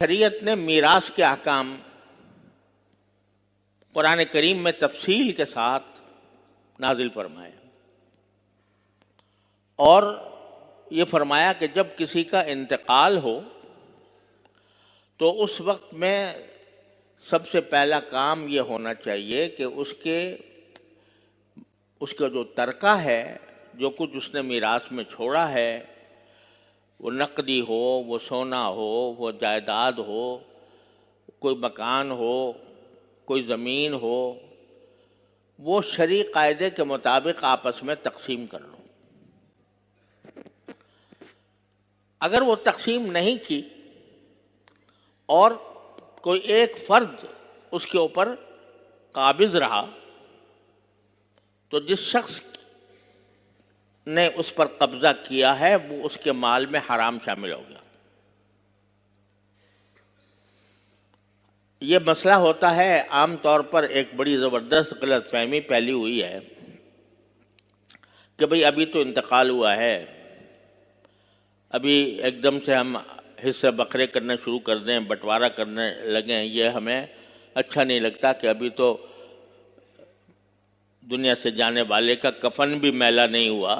شریعت نے میراث کے احکام قرآن کریم میں تفصیل کے ساتھ نازل فرمائے اور یہ فرمایا کہ جب کسی کا انتقال ہو تو اس وقت میں سب سے پہلا کام یہ ہونا چاہیے کہ اس کا جو ترکہ ہے، جو کچھ اس نے میراث میں چھوڑا ہے، وہ نقدی ہو، وہ سونا ہو، وہ جائیداد ہو، کوئی مکان ہو، کوئی زمین ہو، وہ شرعی قاعدے کے مطابق آپس میں تقسیم کر لو۔ اگر وہ تقسیم نہیں کی اور کوئی ایک فرد اس کے اوپر قابض رہا تو جس شخص نے اس پر قبضہ کیا ہے وہ اس کے مال میں حرام شامل ہو گیا۔ یہ مسئلہ ہوتا ہے، عام طور پر ایک بڑی زبردست غلط فہمی پھیلی ہوئی ہے کہ بھئی ابھی تو انتقال ہوا ہے، ابھی ایک دم سے ہم حصے بکھرے کرنے شروع کر دیں، بٹوارہ کرنے لگیں، یہ ہمیں اچھا نہیں لگتا کہ ابھی تو دنیا سے جانے والے کا کفن بھی میلا نہیں ہوا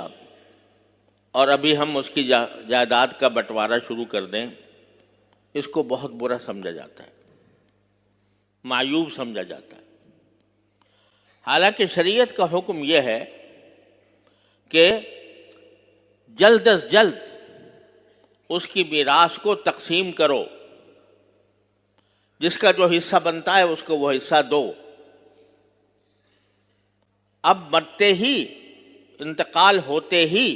اور ابھی ہم اس کی جائیداد کا بٹوارہ شروع کر دیں۔ اس کو بہت برا سمجھا جاتا ہے، معیوب سمجھا جاتا ہے۔ حالانکہ شریعت کا حکم یہ ہے کہ جلد از جلد اس کی میراث کو تقسیم کرو، جس کا جو حصہ بنتا ہے اس کو وہ حصہ دو۔ اب مرتے ہی، انتقال ہوتے ہی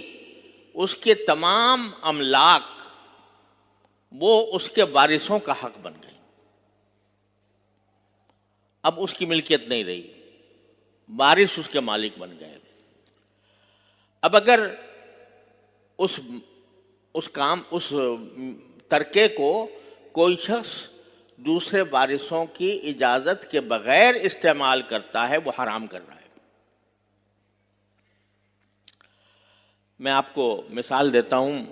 اس کے تمام املاک وہ اس کے وارثوں کا حق بن گئے، اب اس کی ملکیت نہیں رہی، وارث اس کے مالک بن گئے۔ اب اگر اس ترکے کو کوئی شخص دوسرے وارثوں کی اجازت کے بغیر استعمال کرتا ہے، وہ حرام کر رہا ہے۔ میں آپ کو مثال دیتا ہوں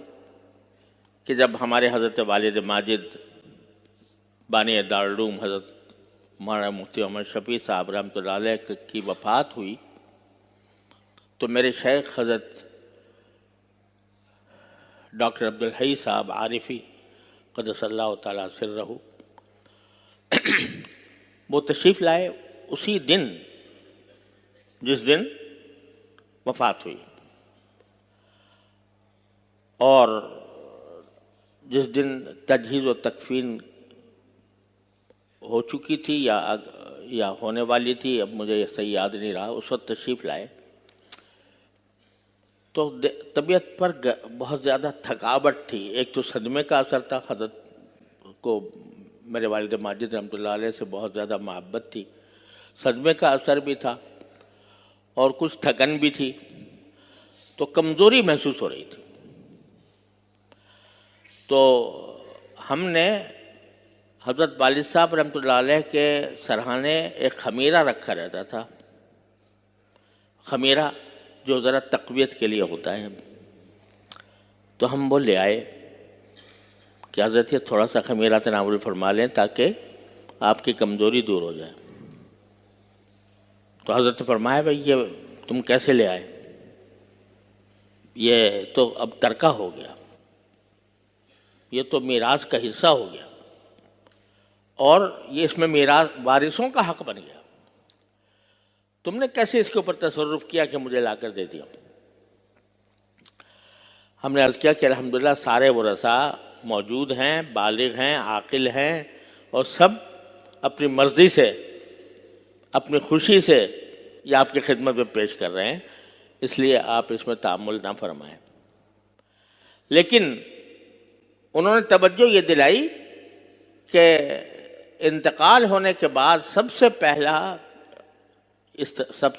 کہ جب ہمارے حضرت والد ماجد بانی دارالعلوم حضرت مولانا مفتی محمد شفیع صاحب رحمۃ اللہ علیہ کی وفات ہوئی تو میرے شیخ حضرت ڈاکٹر عبدالحی صاحب عارفی قدس اللہ تعالیٰ سرہ، وہ تشریف لائے اسی دن جس دن وفات ہوئی، اور جس دن تجہیز و تکفین ہو چکی تھی یا ہونے والی تھی، اب مجھے یہ صحیح یاد نہیں رہا، اس وقت تشریف لائے تو طبیعت پر بہت زیادہ تھکاوٹ تھی۔ ایک تو صدمے کا اثر تھا، حضرت کو میرے والد ماجد رحمۃ اللہ علیہ سے بہت زیادہ محبت تھی، صدمے کا اثر بھی تھا اور کچھ تھکن بھی تھی، تو کمزوری محسوس ہو رہی تھی۔ تو ہم نے حضرت والد صاحب رحمۃ اللہ علیہ کے سرہانے ایک خمیرہ رکھا رہتا تھا، خمیرہ جو ذرا تقویت کے لیے ہوتا ہے، تو ہم وہ لے آئے کہ حضرت یہ تھوڑا سا خمیرہ تناول فرما لیں تاکہ آپ کی کمزوری دور ہو جائے۔ تو حضرت نے فرمایا بھائی یہ تم کیسے لے آئے، یہ تو اب ترکہ ہو گیا، یہ تو میراث کا حصہ ہو گیا اور یہ اس میں میراث وارثوں کا حق بن گیا، تم نے کیسے اس کے اوپر تصرف کیا کہ مجھے لا کر دے دیا؟ ہم نے عرض کیا کہ الحمدللہ سارے ورثاء موجود ہیں، بالغ ہیں، عاقل ہیں، اور سب اپنی مرضی سے، اپنی خوشی سے یہ آپ کی خدمت میں پیش کر رہے ہیں، اس لیے آپ اس میں تعامل نہ فرمائیں۔ لیکن انہوں نے توجہ یہ دلائی کہ انتقال ہونے کے بعد سب سے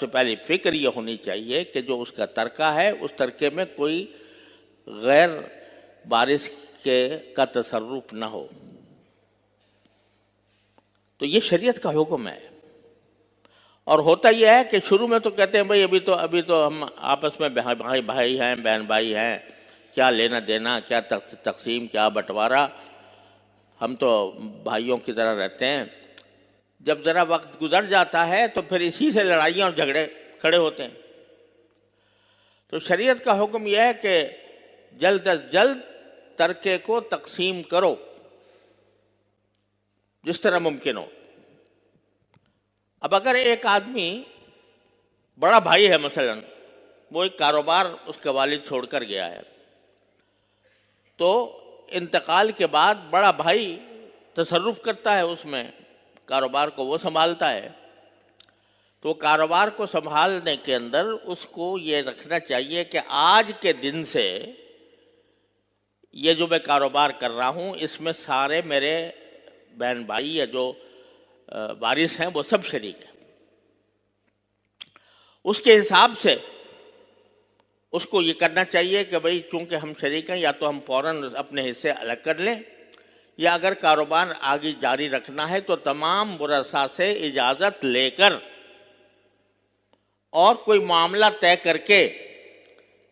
پہلی فکر یہ ہونی چاہیے کہ جو اس کا ترکہ ہے اس ترکے میں کوئی غیر وارث کا تصرف نہ ہو۔ تو یہ شریعت کا حکم ہے، اور ہوتا یہ ہے کہ شروع میں تو کہتے ہیں بھائی ابھی تو ہم آپس میں بھائی ہیں، بہن بھائی ہیں، کیا لینا دینا، کیا تقسیم، کیا بٹوارہ، ہم تو بھائیوں کی طرح رہتے ہیں، جب ذرا وقت گزر جاتا ہے تو پھر اسی سے لڑائیاں اور جھگڑے کھڑے ہوتے ہیں۔ تو شریعت کا حکم یہ ہے کہ جلد از جلد ترکے کو تقسیم کرو جس طرح ممکن ہو۔ اب اگر ایک آدمی بڑا بھائی ہے، مثلا وہ ایک کاروبار اس کے والد چھوڑ کر گیا ہے، تو انتقال کے بعد بڑا بھائی تصرف کرتا ہے اس میں، کاروبار کو وہ سنبھالتا ہے، تو کاروبار کو سنبھالنے کے اندر اس کو یہ رکھنا چاہیے کہ آج کے دن سے یہ جو میں کاروبار کر رہا ہوں اس میں سارے میرے بہن بھائی یا جو وارث ہیں وہ سب شریک ہیں۔ اس کے حساب سے اس کو یہ کرنا چاہیے کہ بھئی چونکہ ہم شریک ہیں، یا تو ہم فوراً اپنے حصے الگ کر لیں، یا اگر کاروبار آگے جاری رکھنا ہے تو تمام ورثاء سے اجازت لے کر اور کوئی معاملہ طے کر کے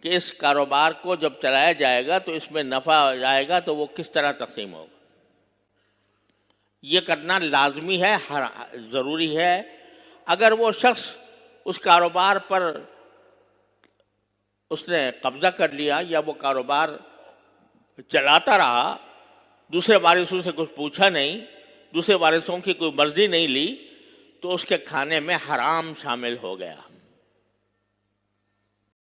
کہ اس کاروبار کو جب چلایا جائے گا تو اس میں نفع آئے گا تو وہ کس طرح تقسیم ہوگا، یہ کرنا لازمی ہے، ضروری ہے۔ اگر وہ شخص اس کاروبار پر اس نے قبضہ کر لیا یا وہ کاروبار چلاتا رہا، دوسرے وارثوں سے کچھ پوچھا نہیں، دوسرے وارثوں کی کوئی مرضی نہیں لی، تو اس کے کھانے میں حرام شامل ہو گیا۔